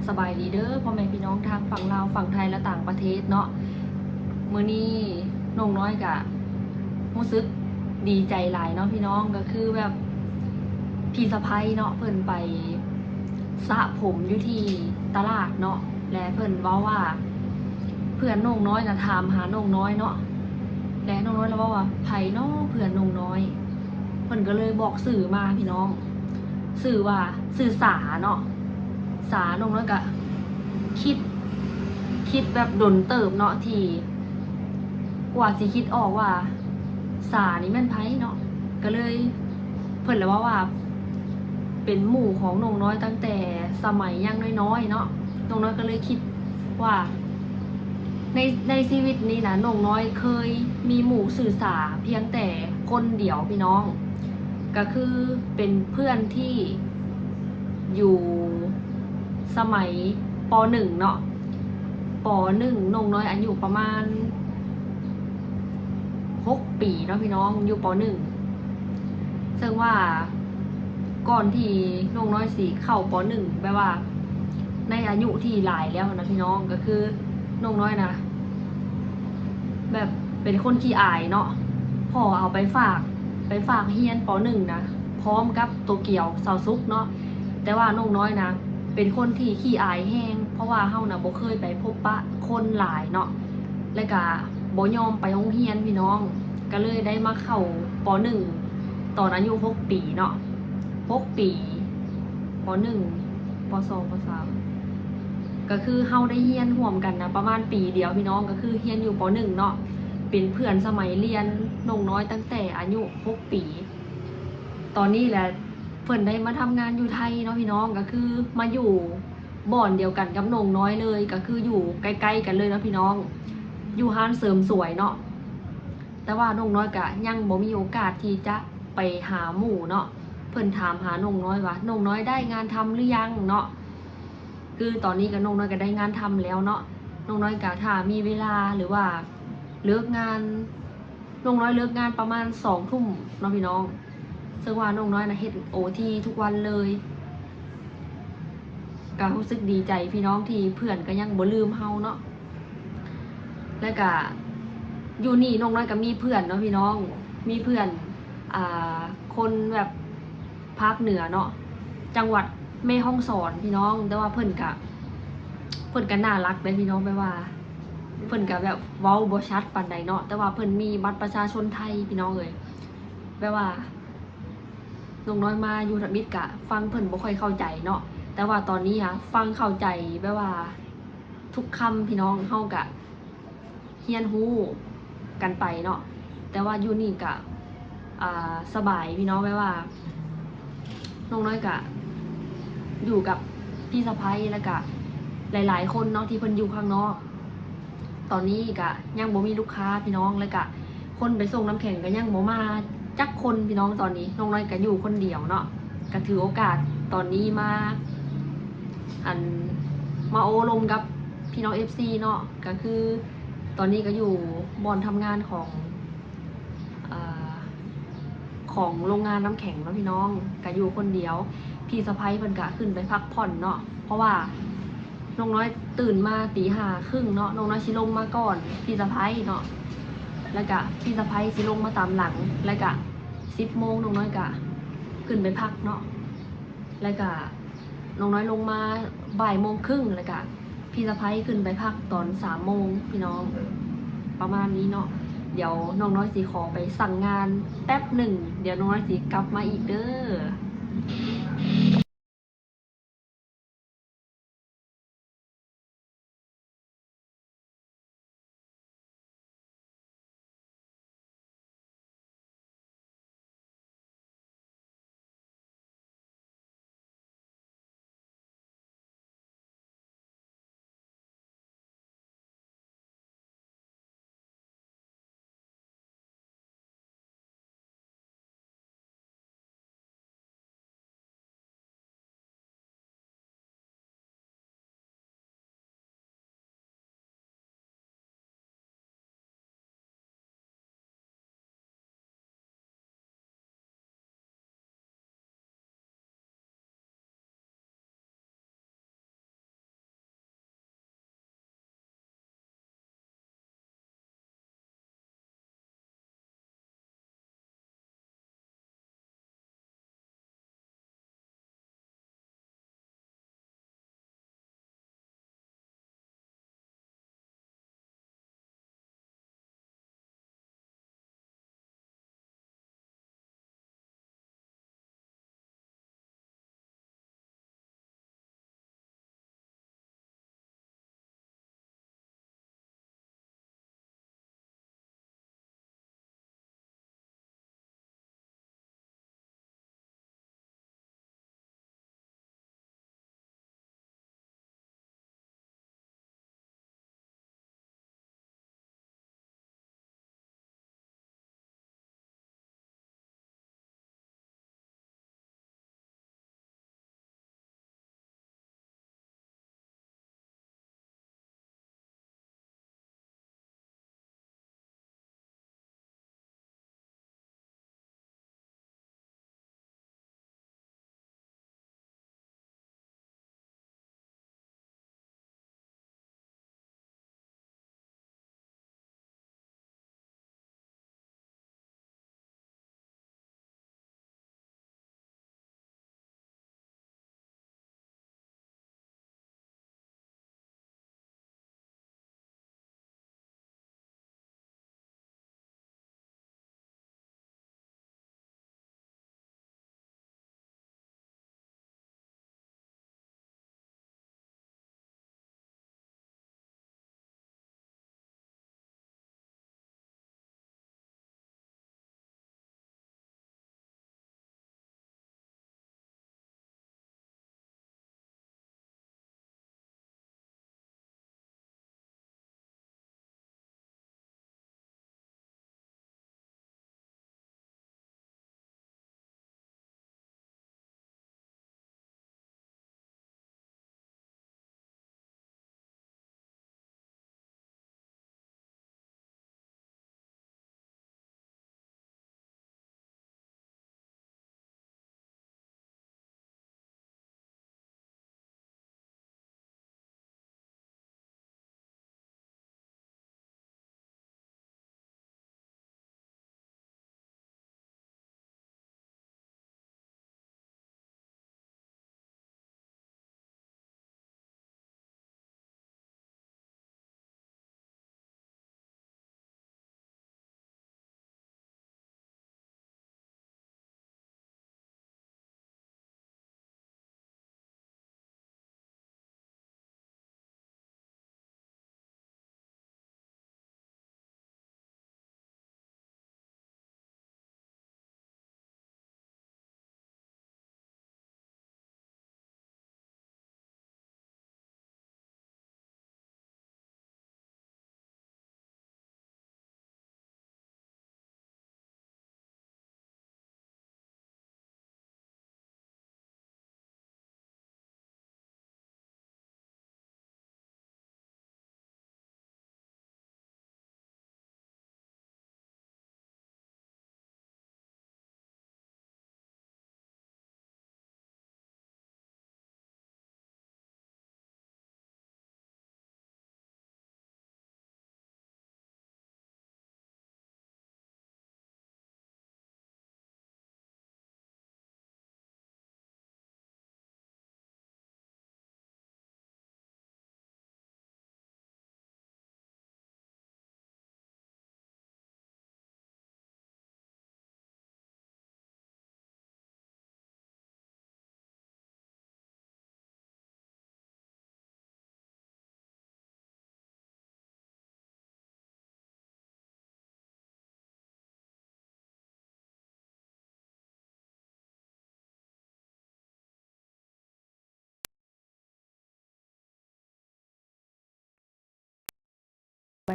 สบายดีเด้อพ่อแม่พี่น้องทางฝั่งลาวฝั่งไทยและต่างประเทศเนาะมื้อนี้น้องน้อยกะรู้สึกดีใจหลายเนาะพี่น้องก็คือแบบพี่สะใภ้เนาะเพิ่นไปสระผมอยู่ที่ตลาดเนาะและเพิ่นเว้าว่าเพื่อนน้องน้อยน่ะถามหาน้องน้อยเนาะและน้องน้อยแล้วเว้าว่าไผเนาะเพื่อนน้องน้อยเพิ่นก็เลยบอกสื่อมาพี่น้องสื่อว่าสื่อสาเนาะสาน้องน้อยก็คิด คิดแบบดนเติบเนาะที่กว่าสิคิดออกว่าสานี่แม่นไผเนาะก็เลยเพิ่นเลยว่าเป็นหมู่ของน้องน้อยตั้งแต่สมัยยังน้อยๆเนาะน้องน้อยก็เลยคิดว่าในชีวิตนี้นะน้องน้อยเคยมีหมู่สื่อสารเพียงแต่คนเดียวพี่น้องก็คือเป็นเพื่อนที่อยู่สมัยป .1 เนาะป .1 น้องน้อยอายุประมาณ6 ปีเนาะพี่น้องอยู่ป .1 ซึ่งว่าก่อนที่น้องน้อยสิเข้าป .1 แปลว่าในอายุที่หลายแล้วนะพี่น้องก็คือน้องน้อยนะแบบเป็นคนขี้อายเนาะพ่อเอาไปฝากเฮียนป .1 นะพร้อมกับโตเกียวซาวซุกเนาะแต่ว่าน้องน้อยนะเป็นคนที่ขี้อายแห้งเพราะว่าเฮานะบ่เคยไปพบปะคนหลายเนาะและก็บ่ยอมไปโรงเรียนพี่น้องก็เลยได้มาเข้าป .1 ตอนอายุ6 ปีเนาะ6 ปีป .1 ป .2 ป .3 ก็คือเฮาได้เรียนร่วมกันนะประมาณปีเดียวพี่น้องก็คือเรียนอยู่ป .1 เนาะเป็นเพื่อนสมัยเรียนน้องน้อยตั้งแต่อายุ6 ปีตอนนี้แหละเพิ่นได้มาทำงานอยู่ไทยเนาะพี่น้องก็คือมาอยู่บ่อนเดียวกันกับน้องน้อยเลยก็คืออยู่ใกล้ๆกันเลยเนาะพี่น้องอยู่ร้านเสริมสวยเนาะแต่ว่าน้องน้อยก็ยังบ่มีโอกาสที่จะไปหาหมู่เนาะเพิ่นถามหาน้องน้อยว่าน้องน้อยได้งานทำหรือยังเนาะคือตอนนี้ก็น้องน้อยก็ได้งานทำแล้วเนาะน้องน้อยก็ถ้ามีเวลาหรือว่าเลิกงานน้องน้อยเลิกงานประมาณ2 ทุ่มเนาะพี่น้องซึ่งว่าน้องน้อยนะเฮ็ดโอทีทุกวันเลยก็รู้สึกดีใจพี่น้องที่เพื่อนก็ยังบ่ลืมเฮาเนาะแล้วก็อยู่นี่น้องน้อยก็มีเพื่อนเนาะพี่น้องมีเพื่อนอ่คนแบบภาคเหนือเนาะจังหวัดแม่ฮ่องสอนพี่น้องแต่ว่าเพิ่นก็น่ารักเลยพี่น้องแปลว่าเพิ่นก็แบบเว้าบ่ชัดปานใดเนาะแต่ว่าเพิ่นมีบัตรประชาชนไทยพี่น้องเอ้ยแปลว่าน้องน้อยมาอยู่ทมิตรกะฟังเพิ่นบ่ค่อยเข้าใจเนาะแต่ว่าตอนนี้อะฟังเข้าใจแปลว่าทุกคำพี่น้องเฮากะเรียนรู้กันไปเนาะแต่ว่าอยู่นี่กะสบายพี่น้องแปลว่าน้องน้อยกะอยู่กับพี่สะใภ้แล้วก็หลายๆคนเนาะที่เพิ่นอยู่ข้างนอกตอนนี้ก็ยังบ่มีลูกค้าพี่น้องแล้วก็คนไปส่งน้ำแข็งก็ยังบ่มาจักคนพี่น้องตอนนี้น้องน้อยก็อยู่คนเดียวเนาะก็ถือโอกาสตอนนี้อันมาโอลมกับพี่น้อง FC เนาะก็คือตอนนี้ก็อยู่บ่อนทำงานอ่าของโรงงานน้ำแข็งเนาะพี่น้องก็อยู่คนเดียวพี่สะใภ้เพิ่นก็ขึ้นไปพักผ่อนเนาะเพราะว่าน้องน้อยตื่นมาตี 5 ครึ่งเนาะน้องน้อยสิลงมาก่อนพี่สะใภ้เนาะแล้วก็พี่สะใภ้สิลงมาตามหลังแล้วก็10 โมงน้องน้อยก็ขึ้นไปพักเนาะแล้วก็น้องน้อยลงมาบ่าย 1 โมงครึ่งแล้วก็พี่สะใภ้ขึ้นไปพักตอน3 โมงพี่น้องประมาณนี้เนาะเดี๋ยวน้องน้อยสิขอไปสั่งงานแป๊บหนึ่งเดี๋ยวน้องน้อยสิกลับมาอีกเด้อ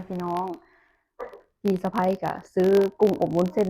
พี่น้องพี่สะใภ้ก็ซื้อกุ้งอบวุ้นเส้น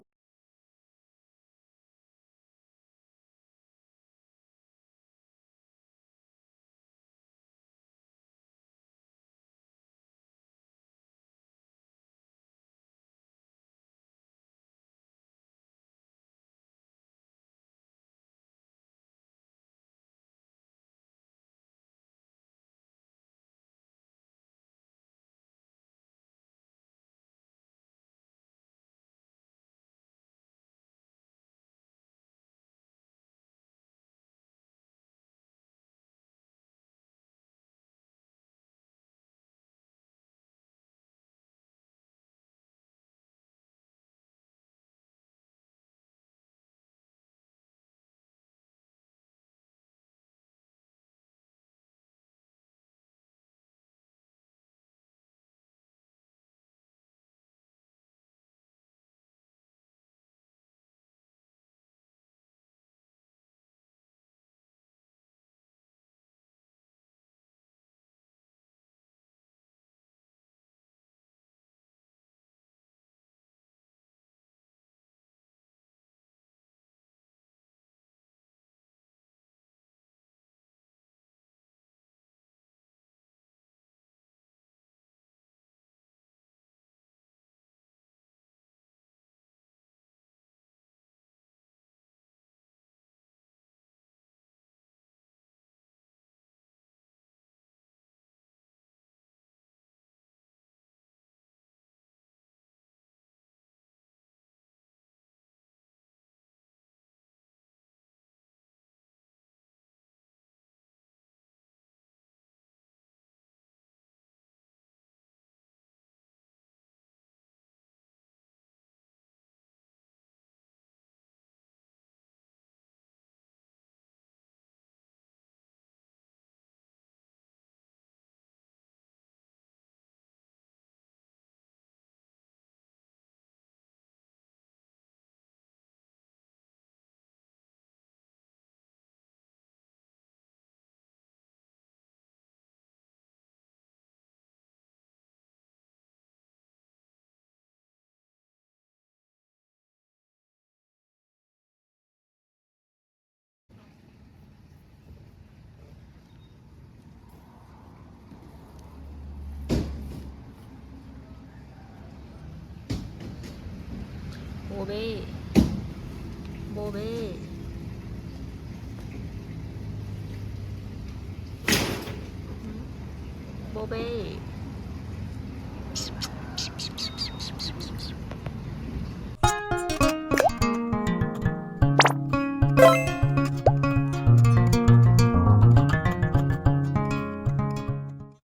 โบเบ้โบเบ้โบเบ้